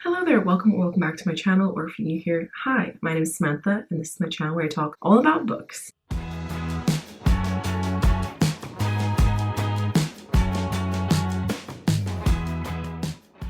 Hello there, welcome or welcome back to my channel, or if you're new here, hi, my name is Samantha and this is my channel where I talk all about books.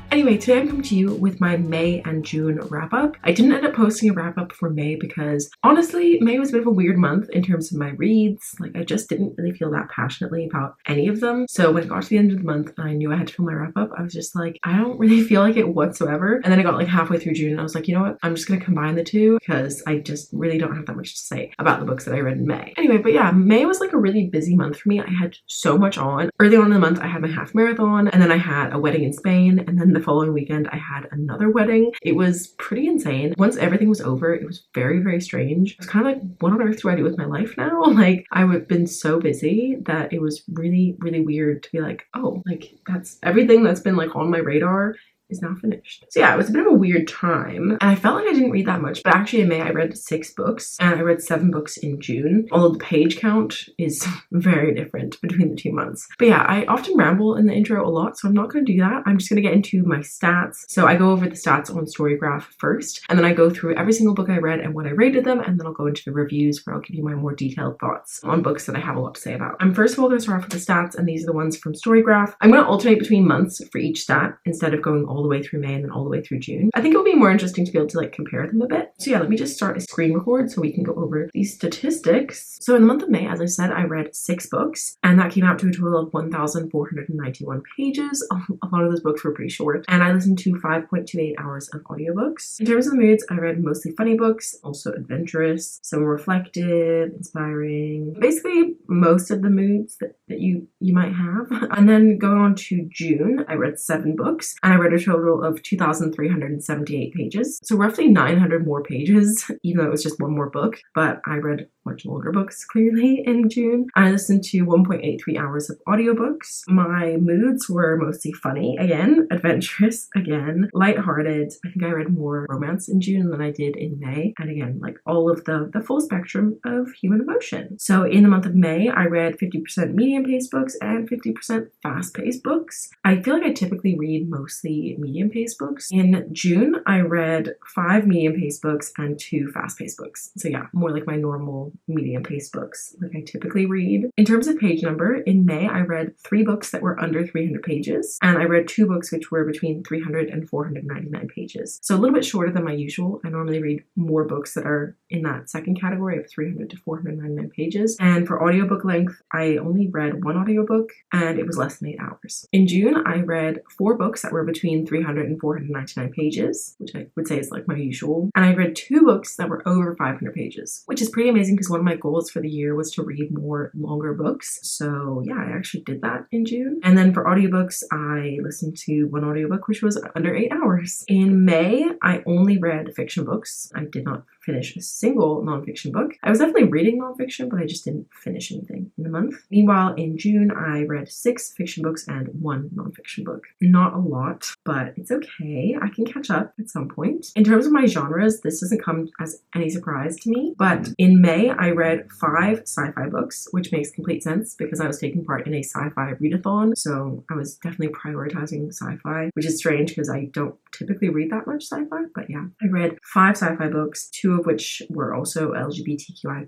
Anyway, today I'm coming to you with my May and June wrap up. I didn't end up posting a wrap up for May because honestly, May was a bit of a weird month in terms of my reads. Like I just didn't really feel that passionately about any of them. So when it got to the end of the month and I knew I had to film my wrap up, I was just like, I don't really feel like it whatsoever. And then I got like halfway through June and I was like, you know what? I'm just gonna combine the two because I just really don't have that much to say about the books that I read in May. Anyway, but yeah, May was like a really busy month for me. I had so much on. Early on in the month, I had my half marathon and then I had a wedding in Spain, and then the following weekend I had another wedding. It was pretty insane. Once everything was over, it was very, very strange. It was kind of like, what on earth do I do with my life now? Like I've been so busy that it was really, really weird to be like, oh, like that's everything that's been like on my radar is now finished. So yeah, it was a bit of a weird time and I felt like I didn't read that much, but actually in May I read 6 books and I read 7 books in June, although the page count is very different between the 2 months. But yeah, I often ramble in the intro a lot, so I'm not going to do that. I'm just going to get into my stats. So I go over the stats on Storygraph first, and then I go through every single book I read and what I rated them, and then I'll go into the reviews where I'll give you my more detailed thoughts on books that I have a lot to say about. I'm first of all going to start off with the stats, and these are the ones from Storygraph. I'm going to alternate between months for each stat instead of going all the way through May and then all the way through June. I think it will be more interesting to be able to like compare them a bit. So yeah, let me just start a screen record so we can go over these statistics. So in the month of May, as I said, I read 6 books and that came out to a total of 1,491 pages. A lot of those books were pretty short, and I listened to 5.28 hours of audiobooks. In terms of the moods, I read mostly funny books, also adventurous, some reflective, inspiring, basically most of the moods that you might have. And then going on to June, I read 7 books and I read a total of 2,378 pages. So roughly 900 more pages, even though it was just one more book, but I read much longer books clearly in June. I listened to 1.83 hours of audiobooks. My moods were mostly funny again, adventurous again, lighthearted. I think I read more romance in June than I did in May. And again, like all of the full spectrum of human emotion. So in the month of May, I read 50% medium-paced books and 50% fast-paced books. I feel like I typically read mostly medium-paced books. In June, I read 5 medium-paced books and 2 fast-paced books. So yeah, more like my normal medium-paced books like I typically read. In terms of page number, in May, I read 3 books that were under 300 pages, and I read 2 books which were between 300 and 499 pages. So a little bit shorter than my usual. I normally read more books that are in that second category of 300 to 499 pages. And for audiobook length, I only read 1 audiobook and it was less than 8 hours. In June, I read 4 books that were between 300 and 499 pages, which I would say is like my usual. And I read 2 books that were over 500 pages, which is pretty amazing because one of my goals for the year was to read more longer books. So yeah, I actually did that in June. And then for audiobooks, I listened to 1 audiobook, which was under 8 hours. In May, I only read fiction books. I did not finish a single nonfiction book. I was definitely reading nonfiction, but I just didn't finish anything in the month. Meanwhile, in June, I read 6 fiction books and 1 nonfiction book. Not a lot, but it's okay. I can catch up at some point. In terms of my genres, this doesn't come as any surprise to me, but in May, I read 5 sci-fi books, which makes complete sense because I was taking part in a sci-fi readathon, so I was definitely prioritizing sci-fi, which is strange because I don't typically read that much sci-fi, but yeah. I read 5 sci-fi books, 2 of which were also LGBTQI+.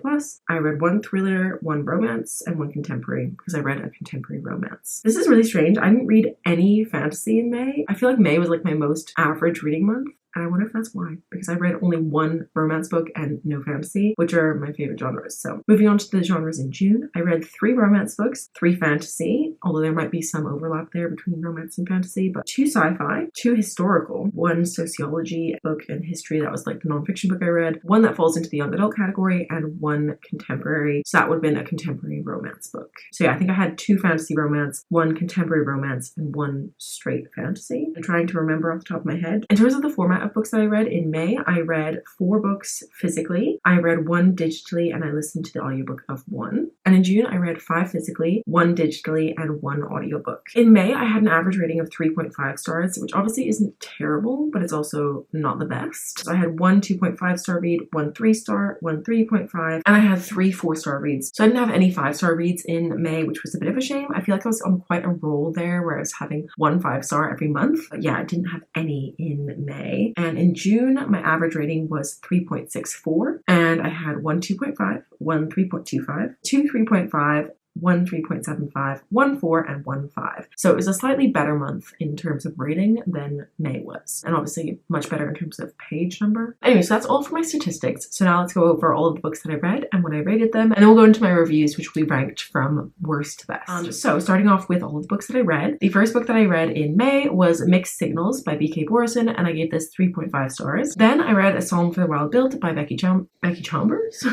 I read 1 thriller, 1 romance, and 1 contemporary because I read a contemporary romance. This is really strange. I didn't read any fantasy in May. I feel like May was like my most average reading month. And I wonder if that's why, because I read only 1 romance book and no fantasy, which are my favorite genres. So moving on to the genres in June, I read 3 romance books, 3 fantasy, although there might be some overlap there between romance and fantasy, but 2 sci-fi, 2 historical, 1 sociology book and history, that was like the nonfiction book I read, 1 that falls into the young adult category, and 1 contemporary. So that would have been a contemporary romance book. So yeah, I think I had 2 fantasy romance, 1 contemporary romance, and 1 straight fantasy. I'm trying to remember off the top of my head. In terms of the format of of books that I read. In May, I read 4 books physically. I read 1 digitally and I listened to the audiobook of 1. And in June, I read 5 physically, 1 digitally, and 1 audiobook. In May, I had an average rating of 3.5 stars, which obviously isn't terrible, but it's also not the best. So I had 1 2.5 star read, 1 3-star, 1 3.5, and I had 3 4-star reads. So I didn't have any 5-star reads in May, which was a bit of a shame. I feel like I was on quite a roll there where I was having 1 5-star every month. But yeah, I didn't have any in May. And in June, my average rating was 3.64, and I had 1 2.5, 1 3.25, 2 3.5, 1 3.75, 1 4, and 1 5. So it was a slightly better month in terms of rating than May was. And obviously much better in terms of page number. Anyway, so that's all for my statistics. So now let's go over all of the books that I read and when I rated them. And then we'll go into my reviews, which will be ranked from worst to best. So starting off with all of the books that I read. The first book that I read in May was Mixed Signals by B.K. Borison, and I gave this 3.5 stars. Then I read A Psalm for the Wild Built by Becky Chambers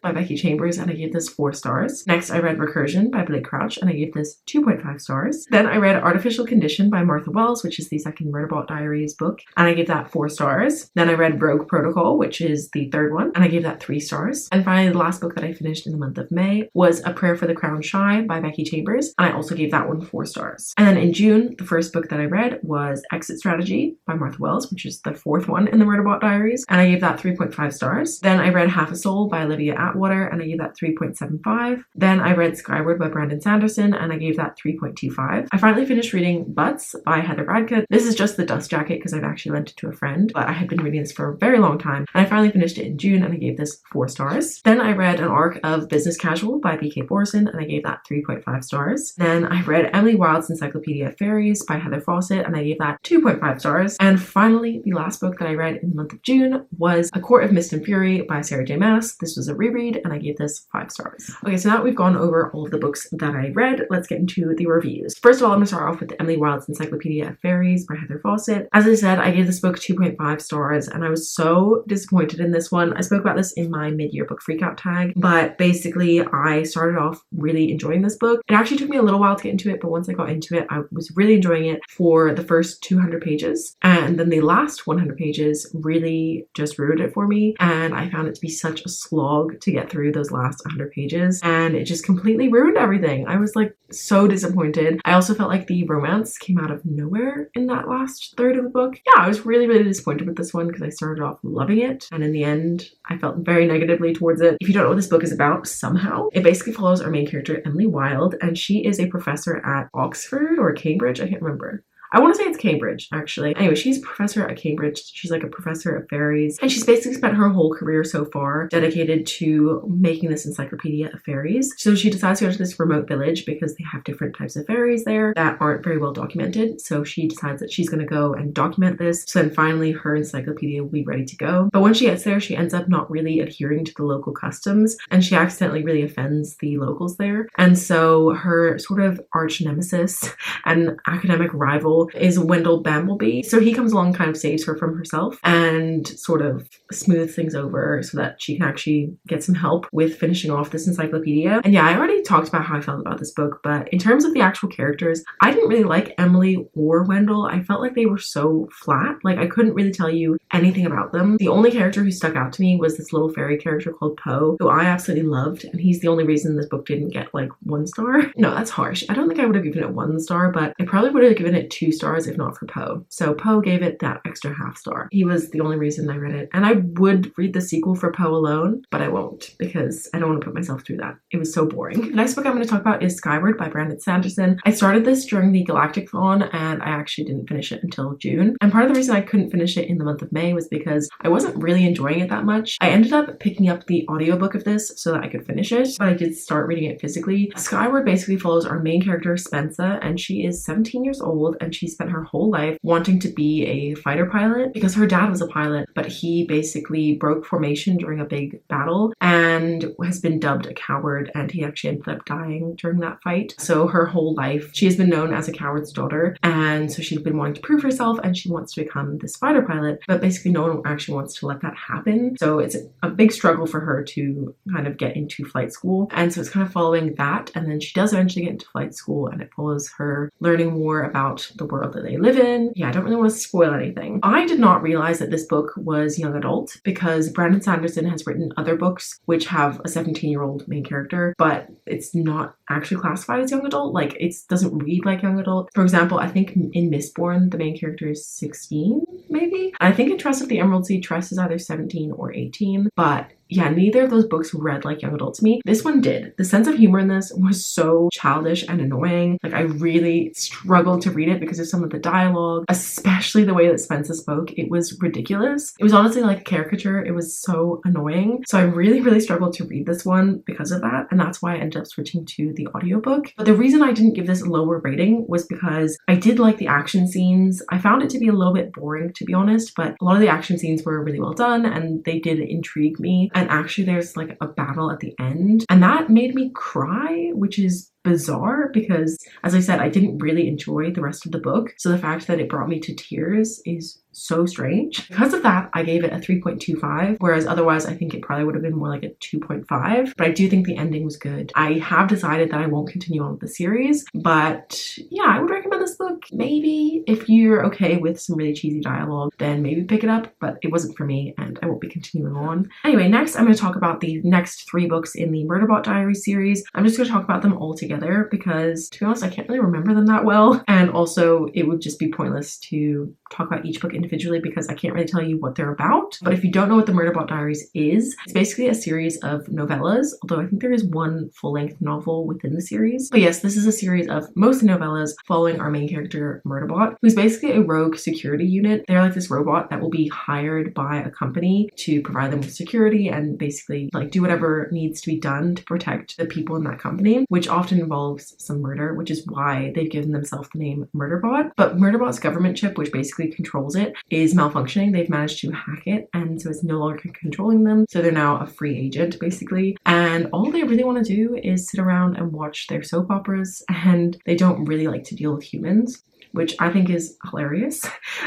by Becky Chambers, and I gave this 4 stars. Next, I read Recursion by Blake Crouch, and I gave this 2.5 stars. Then I read Artificial Condition by Martha Wells, which is the second Murderbot Diaries book, and I gave that 4 stars. Then I read Rogue Protocol, which is the third one, and I gave that 3 stars. And finally, the last book that I finished in the month of May was A Prayer for the Crown Shy by Becky Chambers, and I also gave that one 4 stars. And then in June, the first book that I read was Exit Strategy by Martha Wells, which is the 4th one in the Murderbot Diaries, and I gave that 3.5 stars. Then I read Half a Soul by Olivia Atwater, and I gave that 3.75. Then I read Skyward by Brandon Sanderson, and I gave that 3.25. I finally finished reading Butts by Heather Radcliffe. This is just the dust jacket because I've actually lent it to a friend, but I had been reading this for a very long time, and I finally finished it in June, and I gave this 4 stars. Then I read an arc of Business Casual by B.K. Borison, and I gave that 3.5 stars. Then I read Emily Wilde's Encyclopaedia of Faeries by Heather Fawcett, and I gave that 2.5 stars. And finally, the last book that I read in the month of June was A Court of Mist and Fury by Sarah J. Maas. This was a reread, and I gave this 5 stars. Okay, so now that we've gone over all of the books that I read, let's get into the reviews. First of all, I'm going to start off with Emily Wilde's Encyclopaedia of Faeries by Heather Fawcett. As I said, I gave this book 2.5 stars, and I was so disappointed in this one. I spoke about this in my mid-year book freakout tag, but basically I started off really enjoying this book. It actually took me a little while to get into it, but once I got into it, I was really enjoying it for the first 200 pages, and then the last 100 pages really just ruined it for me, and I found it to be such a slog to get through those last 100 pages, and it just completely ruined everything. I was like so disappointed. I also felt like the romance came out of nowhere in that last third of the book. Yeah, I was really disappointed with this one because I started off loving it, and in the end I felt very negatively towards it. If you don't know what this book is about, somehow it basically follows our main character Emily Wilde, and she is a professor at Oxford or Cambridge, I can't remember. I want to say it's Cambridge, actually. Anyway, she's a professor at Cambridge. She's like a professor of fairies. And she's basically spent her whole career so far dedicated to making this encyclopedia of fairies. So she decides to go to this remote village because they have different types of fairies there that aren't very well documented. So she decides that she's going to go and document this. So then finally her encyclopedia will be ready to go. But when she gets there, she ends up not really adhering to the local customs, and she accidentally really offends the locals there. And so her sort of arch nemesis and academic rival is Wendell Bambleby. So he comes along, kind of saves her from herself and sort of smooths things over so that she can actually get some help with finishing off this encyclopedia. And yeah, I already talked about how I felt about this book, but in terms of the actual characters, I didn't really like Emily or Wendell. I felt like they were so flat. Like I couldn't really tell you anything about them. The only character who stuck out to me was this little fairy character called Poe, who I absolutely loved, and he's the only reason this book didn't get like 1 star. No, that's harsh. I don't think I would have given it 1 star, but I probably would have given it 2 stars if not for Poe. So Poe gave it that extra half star. He was the only reason I read it, and I would read the sequel for Poe alone, but I won't because I don't want to put myself through that. It was so boring. The next book I'm going to talk about is Skyward by Brandon Sanderson. I started this during the Galactic Fawn, and I actually didn't finish it until June. And part of the reason I couldn't finish it in the month of May was because I wasn't really enjoying it that much. I ended up picking up the audiobook of this so that I could finish it, but I did start reading it physically. Skyward basically follows our main character, Spencer, and she is 17 years old, and she spent her whole life wanting to be a fighter pilot because her dad was a pilot, but he basically broke formation during a big battle and has been dubbed a coward, and he actually ended up dying during that fight. So her whole life she has been known as a coward's daughter, and so she's been wanting to prove herself and she wants to become this fighter pilot, but basically no one actually wants to let that happen. So it's a big struggle for her to kind of get into flight school, and so it's kind of following that, and then she does eventually get into flight school and it follows her learning more about the world that they live in. Yeah, I don't really want to spoil anything. I did not realize that this book was young adult because Brandon Sanderson has written other books which have a 17-year-old main character, but it's not actually classified as young adult. Like, it doesn't read like young adult. For example, I think in Mistborn the main character is 16 maybe. I think in Tress of the Emerald Sea, Tress is either 17 or 18, but yeah, neither of those books read like young adult to me. This one did. The sense of humor in this was so childish and annoying. Like, I really struggled to read it because of some of the dialogue, especially the way that Spencer spoke. It was ridiculous. It was honestly like a caricature. It was so annoying. So I really struggled to read this one because of that, and that's why I ended up switching to the audiobook. But the reason I didn't give this a lower rating was because I did like the action scenes. I found it to be a little bit boring, to be honest, but a lot of the action scenes were really well done and they did intrigue me. And actually there's like a battle at the end and that made me cry, which is bizarre because, as I said, I didn't really enjoy the rest of the book. So the fact that it brought me to tears is so strange. Because of that, I gave it a 3.25, whereas otherwise I think it probably would have been more like a 2.5. But I do think the ending was good. I have decided that I won't continue on with the series, but yeah, I would recommend this book. Maybe if you're okay with some really cheesy dialogue, then maybe pick it up, but it wasn't for me and I won't be continuing on. Anyway, next I'm going to talk about the next 3 books in the Murderbot Diaries series. I'm just going to talk about them all together because, to be honest, I can't really remember them that well, and also it would just be pointless to talk about each book individually because I can't really tell you what they're about. But if you don't know what the Murderbot Diaries is, it's basically a series of novellas, although I think there is one full-length novel within the series. But yes, this is a series of mostly novellas following our main character Murderbot, who's basically a rogue security unit. They're like this robot that will be hired by a company to provide them with security and basically like do whatever needs to be done to protect the people in that company, which often involves some murder, which is why they've given themselves the name Murderbot. But Murderbot's government chip, which basically controls it, is malfunctioning. They've managed to hack it, and so it's no longer controlling them. So they're now a free agent, basically. And all they really want to do is sit around and watch their soap operas, and they don't really like to deal with humans, which I think is hilarious.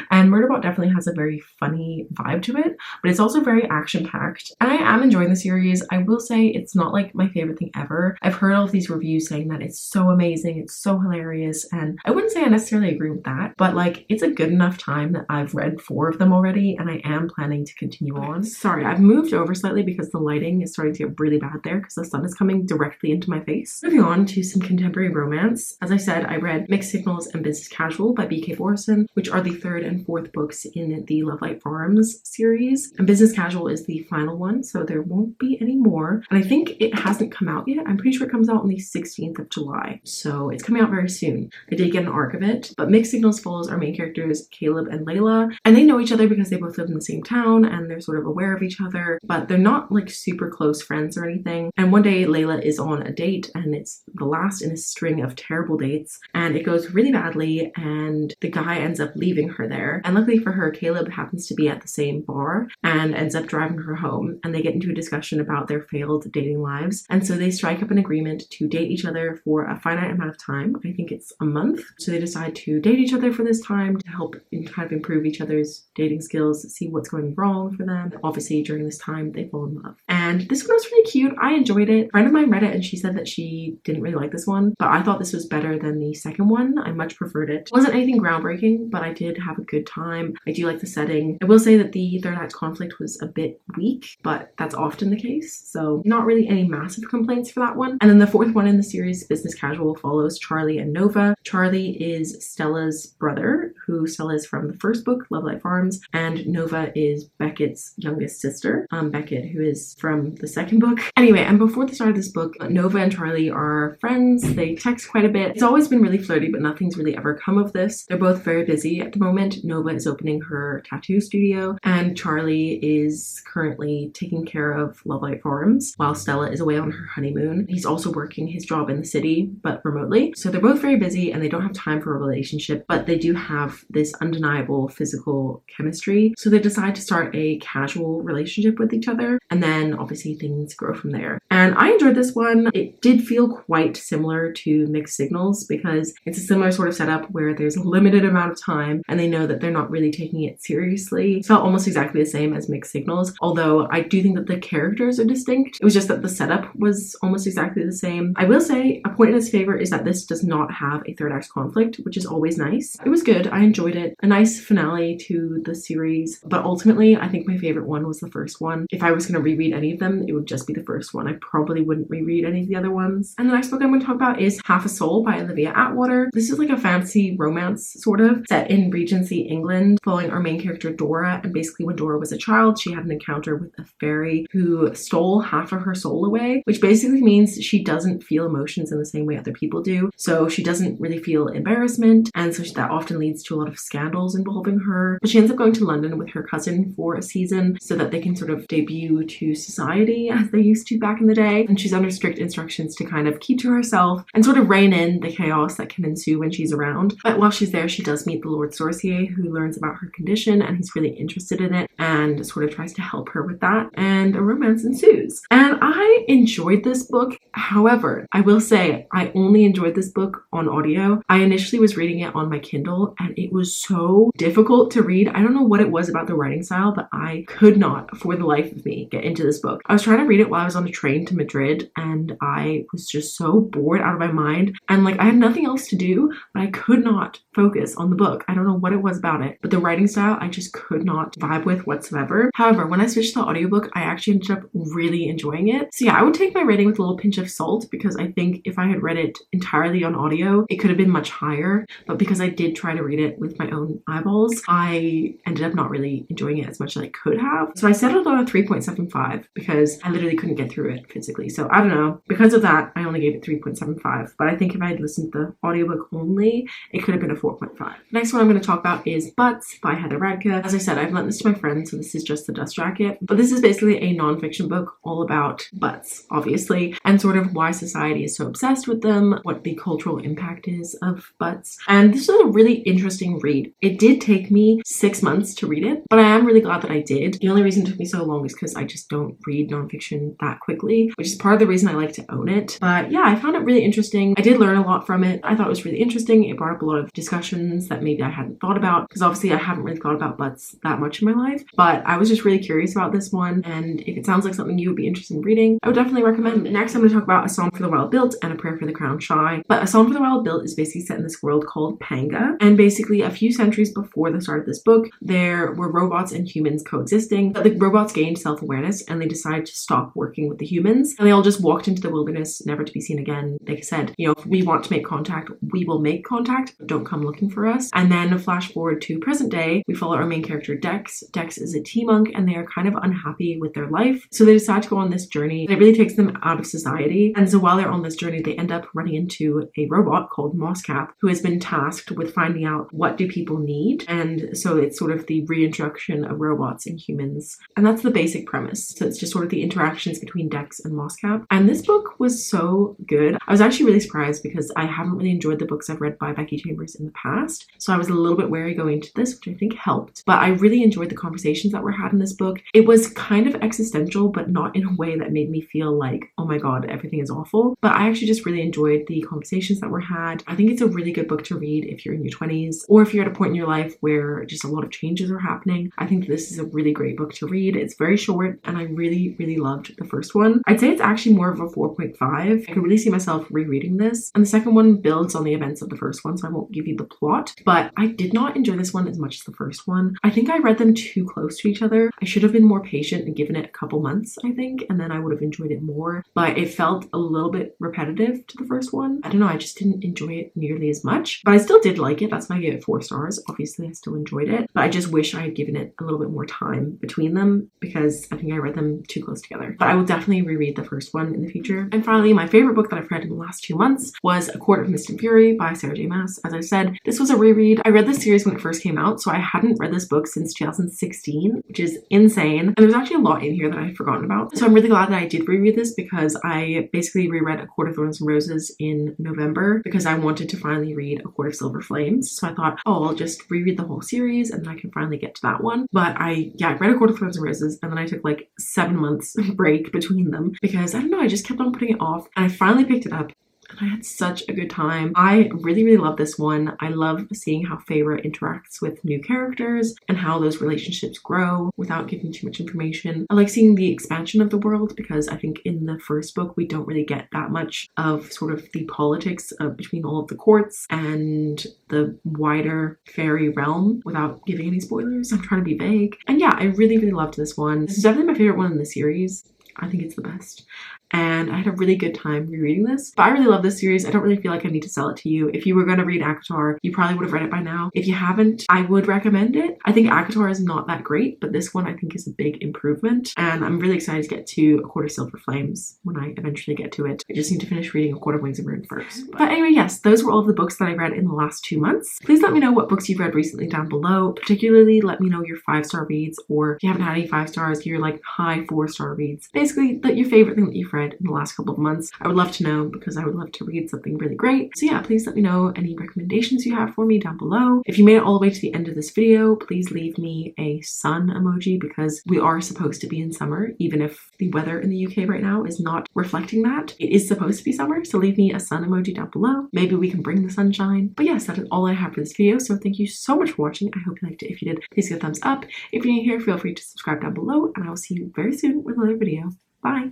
And Murderbot definitely has a very funny vibe to it, but it's also very action-packed. And I am enjoying the series. I will say it's not like my favorite thing ever. I've heard all of these reviews saying that it's so amazing, it's so hilarious, and I wouldn't say I necessarily agree with that, but like it's a good enough time that I've read 4 of them already and I am planning to continue on. Sorry, I've moved over slightly because the lighting is starting to get really bad there because the sun is coming directly into my face. Moving on to some contemporary romance. As I said, I read Mixed Signals and Business Casual by B.K. Borison, which are the 3rd and 4th books in the Lovelight Farms series. And Business Casual is the final one, so there won't be any more. And I think it hasn't come out yet. I'm pretty sure it comes out on the 16th of July. So it's coming out very soon. I did get an arc of it, but Mixed Signals follows our main characters, Caleb and Layla, and they know each other because they both live in the same town and they're sort of aware of each other, but they're not like super close friends or anything. And one day Layla is on a date and it's the last in a string of terrible dates and it goes really badly and the guy ends up leaving her there. And luckily for her, Caleb happens to be at the same bar and ends up driving her home, and they get into a discussion about their failed dating lives. And so they strike up an agreement to date each other for a finite amount of time. I think it's a month. So they decide to date each other for this time to help kind of improve each other's dating skills, see what's going wrong for them. Obviously during this time they fall in love. And this one was really cute. I enjoyed it. A friend of mine read it and she said that she didn't really like this one, but I thought this was better than the second one. I much preferred it. It wasn't anything groundbreaking, but I did have a good time. I do like the setting. I will say that the third act conflict was a bit weak, but that's often the case. So not really any massive complaints for that one. And then the 4th one in the series, Business Casual, follows Charlie and Nova. Charlie is Stella's brother, who Stella is from the first book, Lovelight Farms, and Nova is Beckett's youngest sister, Beckett, who is from the second book. Anyway, and before the start of this book, Nova and Charlie are friends. They text quite a bit. It's always been really flirty, but nothing's really ever come of this. They're both very busy at the moment. Nova is opening her tattoo studio and Charlie is currently taking care of Lovelight Farms while Stella is away on her honeymoon. He's also working his job in the city, but remotely. So they're both very busy and they don't have time for a relationship, but they do have have this undeniable physical chemistry. So they decide to start a casual relationship with each other, and then obviously things grow from there. And I enjoyed this one. It did feel quite similar to Mixed Signals because it's a similar sort of setup where there's a limited amount of time and they know that they're not really taking it seriously. It felt almost exactly the same as Mixed Signals, although I do think that the characters are distinct. It was just that the setup was almost exactly the same. I will say a point in its favor is that this does not have a third act conflict, which is always nice. It was good. I enjoyed it. A nice finale to the series, but ultimately I think my favorite one was the first one. If I was going to reread any of them, it would just be the first one. I probably wouldn't reread any of the other ones. And the next book I'm going to talk about is Half a Soul by Olivia Atwater. This is like a fantasy romance sort of set in Regency, England, following our main character Dora. And basically when Dora was a child, she had an encounter with a fairy who stole half of her soul away, which basically means she doesn't feel emotions in the same way other people do. So she doesn't really feel embarrassment, and so that often leads to a lot of scandals involving her. But she ends up going to London with her cousin for a season so that they can sort of debut to society as they used to back in the day. And she's under strict instructions to kind of keep to herself and sort of rein in the chaos that can ensue when she's around. But while she's there, she does meet the Lord Sorcier, who learns about her condition and he's really interested in it and sort of tries to help her with that, and a romance ensues. And I enjoyed this book. However, I will say I only enjoyed this book on audio. I initially was reading it on my Kindle and it was so difficult to read. I don't know what it was about the writing style, but I could not for the life of me get into this book. I was trying to read it while I was on a train to Madrid and I was just so bored out of my mind, and like I had nothing else to do, but I could not focus on the book. I don't know what it was about it, but the writing style I just could not vibe with whatsoever. However, when I switched to the audiobook, I actually ended up really enjoying it. So yeah, I would take my rating with a little pinch of salt because I think if I had read it entirely on audio, it could have been much higher. But because I did try to read it with my own eyeballs, I ended up not really enjoying it as much as I could have. So I settled on a 3.75 because I literally couldn't get through it physically. So I don't know. Because of that, I only gave it 3.75. But I think if I had listened to the audiobook only, it could have been a 4.5. Next one I'm going to talk about is Butts by Heather Radke. As I said, I've lent this to my friends, so this is just the dust jacket. But this is basically a non-fiction book all about butts, obviously, and sort of why society is so obsessed with them, what the cultural impact is of butts. And this was a really interesting read. It did take me 6 months to read it, but I am really glad that I did. The only reason it took me so long is because I just don't read nonfiction that quickly, which is part of the reason I like to own it. But yeah, I found it really interesting. I did learn a lot from it. I thought it was really interesting. It brought up a lot of discussions that maybe I hadn't thought about, because obviously I haven't really thought about butts that much in my life, but I was just really curious about this one, and if it sounds like something you would be interested in reading, I would definitely recommend it. Next, I'm going to talk about A Song for the Wild Built and A Prayer for the Crowned Shy. But A Song for the Wild Built is basically set in this world called Panga, and basically a few centuries before the start of this book, there were robots and humans coexisting, but the robots gained self-awareness and they decided to stop working with the humans, and they all just walked into the wilderness, never to be seen again. They said, you know, if we want to make contact, we will make contact, but don't come looking for us. And then flash forward to present day, we follow our main character Dex. Dex is a tea monk and they are kind of unhappy with their life, so they decide to go on this journey. It really takes them out of society, and so while they're on this journey, they end up running into a robot called Mosscap, who has been tasked with finding out what do people need. And so it's sort of the reintroduction of robots and humans, and that's the basic premise. So it's just sort of the interactions between Dex and Mosscap, and this book was so good. I was actually really surprised because I haven't really enjoyed the books I've read by Becky Chambers in the past, so I was a little bit wary going into this, which I think helped. But I really enjoyed the conversations that were had in this book. It was kind of existential, but not in a way that made me feel like, oh my god, everything is awful. But I actually just really enjoyed the conversations that were had. I think it's a really good book to read if you're in your 20s, or if you're at a point in your life where just a lot of changes are happening. I think this is a really great book to read. It's very short, and I really, really loved the first one. I'd say it's actually more of a 4.5. I could really see myself rereading this. And the second one builds on the events of the first one, so I won't give you the plot. But I did not enjoy this one as much as the first one. I think I read them too close to each other. I should have been more patient and given it a couple months, I think, and then I would have enjoyed it more. But it felt a little bit repetitive to the first one. I don't know, I just didn't enjoy it nearly as much. But I still did like it. That's why I gave it 4 stars. Obviously, I still enjoyed it. But I just wish I had given it a little bit more time between them, because I think I read them too close together. But I will definitely reread the first one in the future. And finally, my favorite book that I've read in the last 2 months was A Court of Mist and Fury by Sarah J. Maas. As I said, this was a reread. I read this series when it first came out, so I hadn't read this book since 2016, which is insane. And there's actually a lot in here that I'd forgotten about. So I'm really glad that I did reread this, because I basically reread A Court of Thorns and Roses in November because I wanted to finally read A Court of Silver Flames. So I thought thought, oh, I'll just reread the whole series and then I can finally get to that one. But I read A Court of Thorns and Roses, and then I took like 7 months break between them because I don't know, I just kept on putting it off, and I finally picked it up. And I had such a good time. I really, really love this one. I love seeing how Feyre interacts with new characters and how those relationships grow without giving too much information. I like seeing the expansion of the world because I think in the first book we don't really get that much of sort of the politics between all of the courts and the wider fairy realm without giving any spoilers. I'm trying to be vague. And yeah, I really, really loved this one. This is definitely my favorite one in the series. I think it's the best. And I had a really good time rereading this. But I really love this series. I don't really feel like I need to sell it to you. If you were going to read ACOTAR, you probably would have read it by now. If you haven't, I would recommend it. I think ACOTAR is not that great, but this one I think is a big improvement. And I'm really excited to get to A Court of Silver Flames when I eventually get to it. I just need to finish reading A Court of Wings and Ruin first. But anyway, yes, those were all of the books that I read in the last 2 months. Please let me know what books you've read recently down below. Particularly let me know your 5-star reads, or if you haven't had any 5 stars, your like high 4-star reads. Basically, your favorite thing that you've read in the last couple of months. I would love to know because I would love to read something really great. So yeah, please let me know any recommendations you have for me down below. If you made it all the way to the end of this video, please leave me a sun emoji because we are supposed to be in summer, even if the weather in the UK right now is not reflecting that. It is supposed to be summer, so leave me a sun emoji down below. Maybe we can bring the sunshine. But yes, that is all I have for this video. So thank you so much for watching. I hope you liked it. If you did, please give a thumbs up. If you're new here, feel free to subscribe down below, and I will see you very soon with another video. Bye!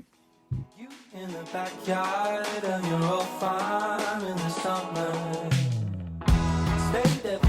In the backyard of your old farm in the summer, stay there.